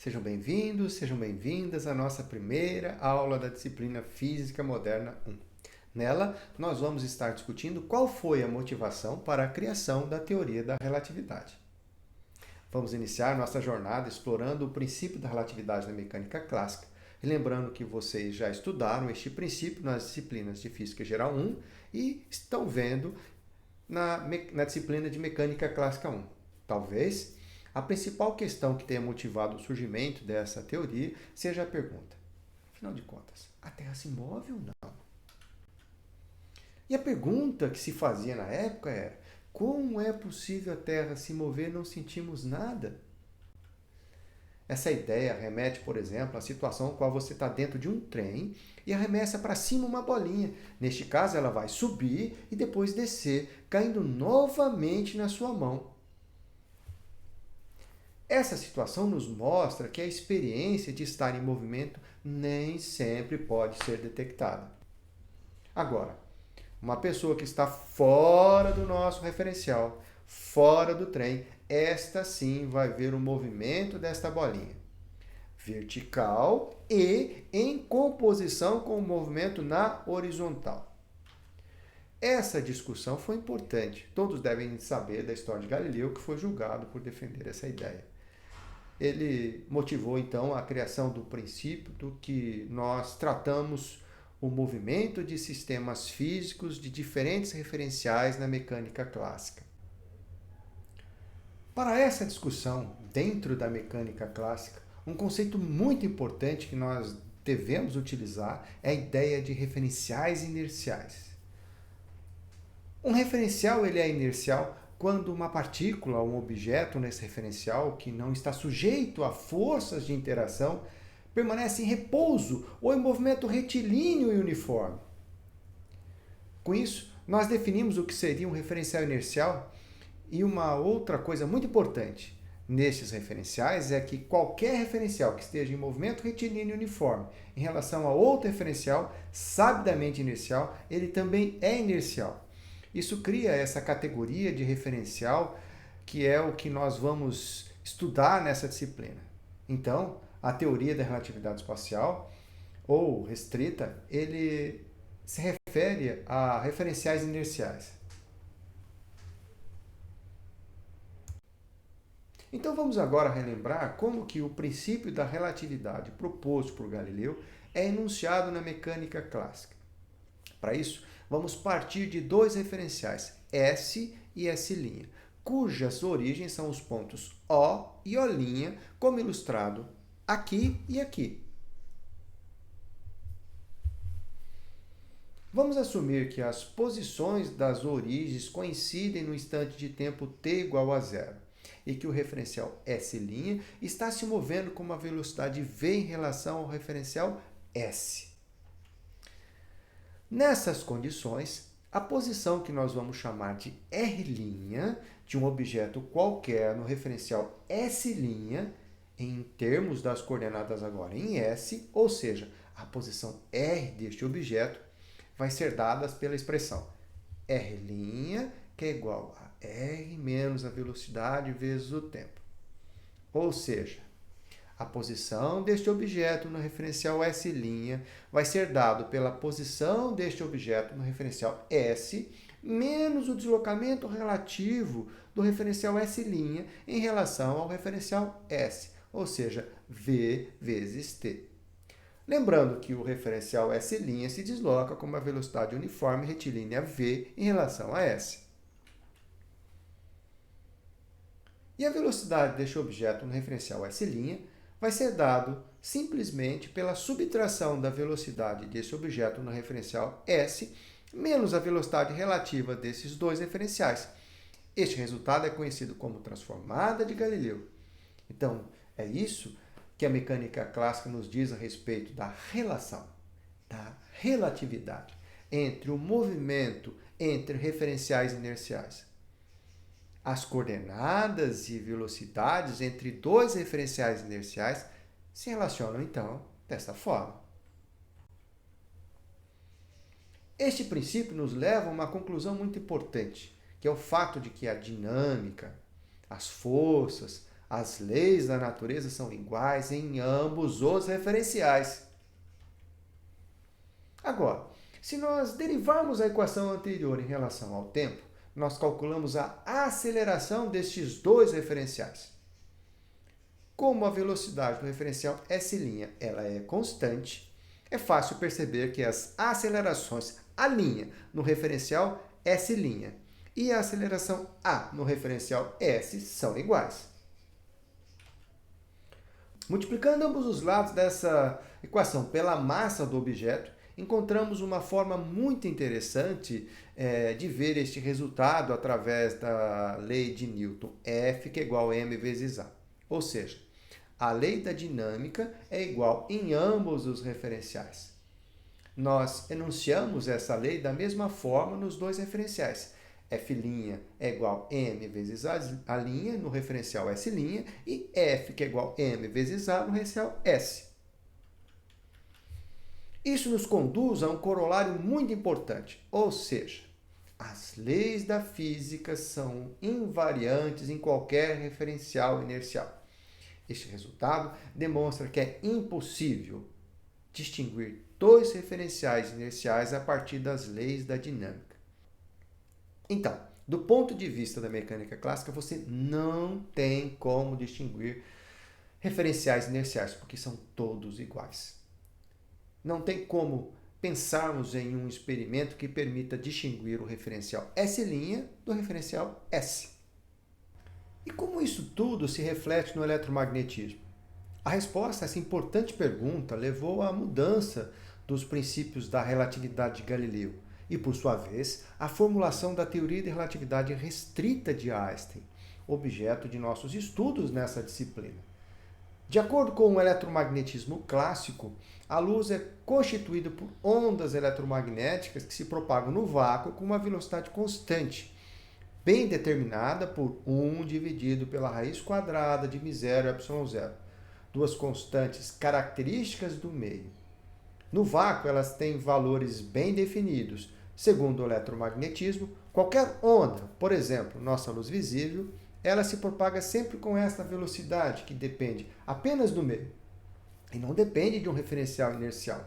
Sejam bem-vindos, sejam bem-vindas à nossa primeira aula da disciplina Física Moderna 1. Nela, nós vamos estar discutindo qual foi a motivação para a criação da teoria da relatividade. Vamos iniciar nossa jornada explorando o princípio da relatividade na mecânica clássica, e lembrando que vocês já estudaram este princípio nas disciplinas de Física Geral 1 e estão vendo na disciplina de Mecânica Clássica 1. Talvez a principal questão que tenha motivado o surgimento dessa teoria seja a pergunta: afinal de contas, a Terra se move ou não? E a pergunta que se fazia na época era: como é possível a Terra se mover e não sentimos nada? Essa ideia remete, por exemplo, à situação em qual você está dentro de um trem e arremessa para cima uma bolinha. Neste caso, ela vai subir e depois descer, caindo novamente na sua mão. Essa situação nos mostra que a experiência de estar em movimento nem sempre pode ser detectada. Agora, uma pessoa que está fora do nosso referencial, fora do trem, esta sim vai ver o movimento desta bolinha, vertical e em composição com o movimento na horizontal. Essa discussão foi importante. Todos devem saber da história de Galileu, que foi julgado por defender essa ideia. Ele motivou, então, a criação do princípio do que nós tratamos o movimento de sistemas físicos de diferentes referenciais na mecânica clássica. Para essa discussão, dentro da mecânica clássica, um conceito muito importante que nós devemos utilizar é a ideia de referenciais inerciais. Um referencial ele é inercial quando uma partícula ou um objeto nesse referencial que não está sujeito a forças de interação permanece em repouso ou em movimento retilíneo e uniforme. Com isso, nós definimos o que seria um referencial inercial e uma outra coisa muito importante nestes referenciais é que qualquer referencial que esteja em movimento retilíneo e uniforme em relação a outro referencial sabidamente inercial, ele também é inercial. Isso cria essa categoria de referencial que é o que nós vamos estudar nessa disciplina. Então, a teoria da relatividade espacial, ou restrita, ele se refere a referenciais inerciais. Então vamos agora relembrar como que o princípio da relatividade proposto por Galileu é enunciado na mecânica clássica. Para isso, vamos partir de dois referenciais, S e S', cujas origens são os pontos O e O', como ilustrado aqui e aqui. Vamos assumir que as posições das origens coincidem no instante de tempo t igual a zero e que o referencial S' está se movendo com uma velocidade v em relação ao referencial S. Nessas condições, a posição que nós vamos chamar de R' de um objeto qualquer no referencial S', em termos das coordenadas agora em S, ou seja, a posição R deste objeto, vai ser dada pela expressão R', que é igual a R menos a velocidade vezes o tempo. Ou seja, a posição deste objeto no referencial S' vai ser dado pela posição deste objeto no referencial S menos o deslocamento relativo do referencial S' em relação ao referencial S, ou seja, v vezes t. Lembrando que o referencial S' se desloca com uma velocidade uniforme retilínea v em relação a S. E a velocidade deste objeto no referencial S' vai ser dado simplesmente pela subtração da velocidade desse objeto no referencial S menos a velocidade relativa desses dois referenciais. Este resultado é conhecido como transformada de Galileu. Então, é isso que a mecânica clássica nos diz a respeito da relação, da relatividade entre o movimento entre referenciais inerciais. As coordenadas e velocidades entre dois referenciais inerciais se relacionam, então, dessa forma. Este princípio nos leva a uma conclusão muito importante, que é o fato de que a dinâmica, as forças, As leis da natureza são iguais em ambos os referenciais. Agora, se nós derivarmos a equação anterior em relação ao tempo, nós calculamos a aceleração destes dois referenciais. Como a velocidade do referencial S' ela é constante, é fácil perceber que as acelerações A' no referencial S' e a aceleração A no referencial S são iguais. Multiplicando ambos os lados dessa equação pela massa do objeto, encontramos uma forma muito interessante de ver este resultado através da lei de Newton, F que é igual a m vezes A. Ou seja, a lei da dinâmica é igual em ambos os referenciais. Nós enunciamos essa lei da mesma forma nos dois referenciais. F' é igual a m vezes A' no referencial S' e F que é igual a m vezes A no referencial S. Isso nos conduz a um corolário muito importante, ou seja, as leis da física são invariantes em qualquer referencial inercial. Este resultado demonstra que é impossível distinguir dois referenciais inerciais a partir das leis da dinâmica. Então, do ponto de vista da mecânica clássica, você não tem como distinguir referenciais inerciais, porque são todos iguais. Não tem como pensarmos em um experimento que permita distinguir o referencial S' do referencial S. E como isso tudo se reflete no eletromagnetismo? A resposta a essa importante pergunta levou à mudança dos princípios da relatividade de Galileu e, por sua vez, à formulação da teoria de relatividade restrita de Einstein, objeto de nossos estudos nessa disciplina. De acordo com o eletromagnetismo clássico, a luz é constituída por ondas eletromagnéticas que se propagam no vácuo com uma velocidade constante, bem determinada por 1 dividido pela raiz quadrada de μ0 e ε0, duas constantes características do meio. No vácuo, elas têm valores bem definidos. Segundo o eletromagnetismo, qualquer onda, por exemplo, nossa luz visível, ela se propaga sempre com esta velocidade, que depende apenas do meio, e não depende de um referencial inercial.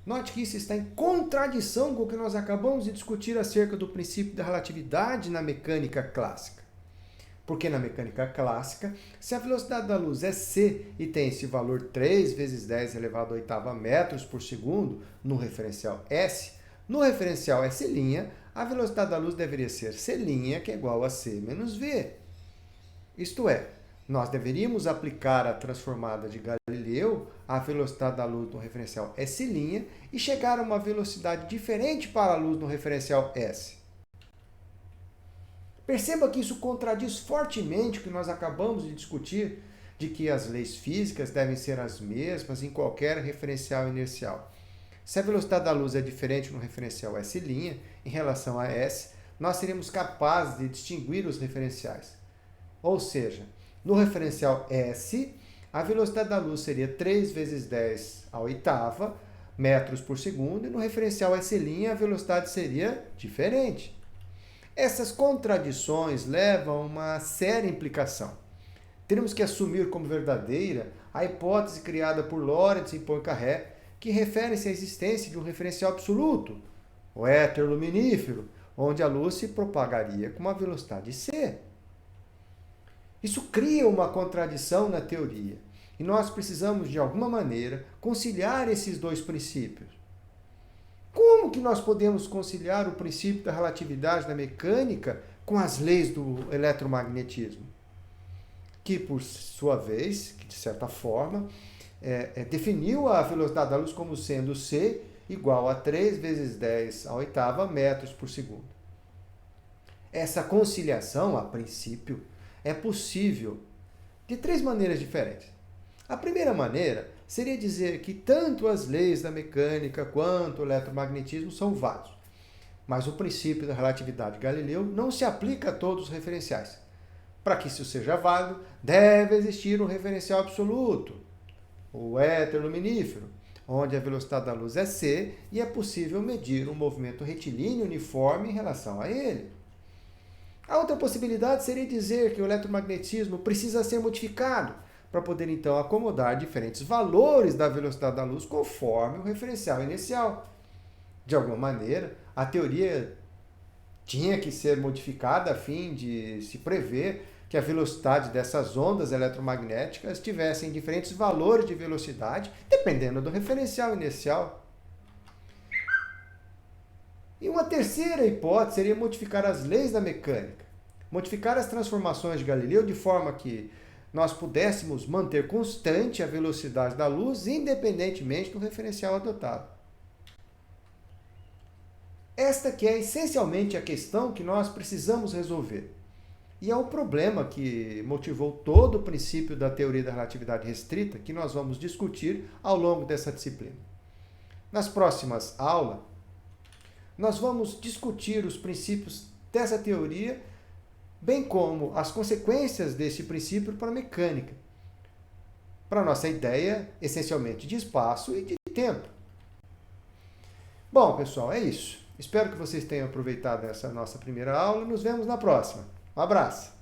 Note que isso está em contradição com o que nós acabamos de discutir acerca do princípio da relatividade na mecânica clássica. Porque na mecânica clássica, se a velocidade da luz é c e tem esse valor 3 vezes 10 elevado à oitava metros por segundo no referencial S, no referencial S', a velocidade da luz deveria ser c', que é igual a c menos v. Isto é, nós deveríamos aplicar a transformada de Galileu à velocidade da luz no referencial S' e chegar a uma velocidade diferente para a luz no referencial S. Perceba que isso contradiz fortemente o que nós acabamos de discutir, de que as leis físicas devem ser as mesmas em qualquer referencial inercial. Se a velocidade da luz é diferente no referencial S' em relação a S, nós seríamos capazes de distinguir os referenciais. Ou seja, no referencial S, a velocidade da luz seria 3 vezes 10 à oitava metros por segundo, e no referencial S' a velocidade seria diferente. Essas contradições levam a uma séria implicação. Teremos que assumir como verdadeira a hipótese criada por Lorentz e Poincaré, que refere-se à existência de um referencial absoluto, o éter luminífero, onde a luz se propagaria com uma velocidade c. Isso cria uma contradição na teoria, e nós precisamos, de alguma maneira, conciliar esses dois princípios. Como que nós podemos conciliar o princípio da relatividade da mecânica com as leis do eletromagnetismo? Que, por sua vez, que de certa forma, definiu a velocidade da luz como sendo c igual a 3 vezes 10 à oitava metros por segundo. Essa conciliação, a princípio, é possível de 3 maneiras diferentes. A primeira maneira seria dizer que tanto as leis da mecânica quanto o eletromagnetismo são válidos, mas o princípio da relatividade de Galileu não se aplica a todos os referenciais. Para que isso seja válido, deve existir um referencial absoluto, o éter luminífero, onde a velocidade da luz é c e é possível medir um movimento retilíneo uniforme em relação a ele. A outra possibilidade seria dizer que o eletromagnetismo precisa ser modificado para poder então acomodar diferentes valores da velocidade da luz conforme o referencial inicial. De alguma maneira, a teoria tinha que ser modificada a fim de se prever que a velocidade dessas ondas eletromagnéticas tivessem diferentes valores de velocidade, dependendo do referencial inicial. E uma terceira hipótese seria modificar as leis da mecânica, modificar as transformações de Galileu de forma que nós pudéssemos manter constante a velocidade da luz, independentemente do referencial adotado. Esta que é essencialmente a questão que nós precisamos resolver. E é o problema que motivou todo o princípio da teoria da relatividade restrita que nós vamos discutir ao longo dessa disciplina. Nas próximas aulas, nós vamos discutir os princípios dessa teoria, bem como as consequências desse princípio para a mecânica, para a nossa ideia essencialmente de espaço e de tempo. Bom, pessoal, é isso. Espero que vocês tenham aproveitado essa nossa primeira aula. Nos vemos na próxima. Um abraço!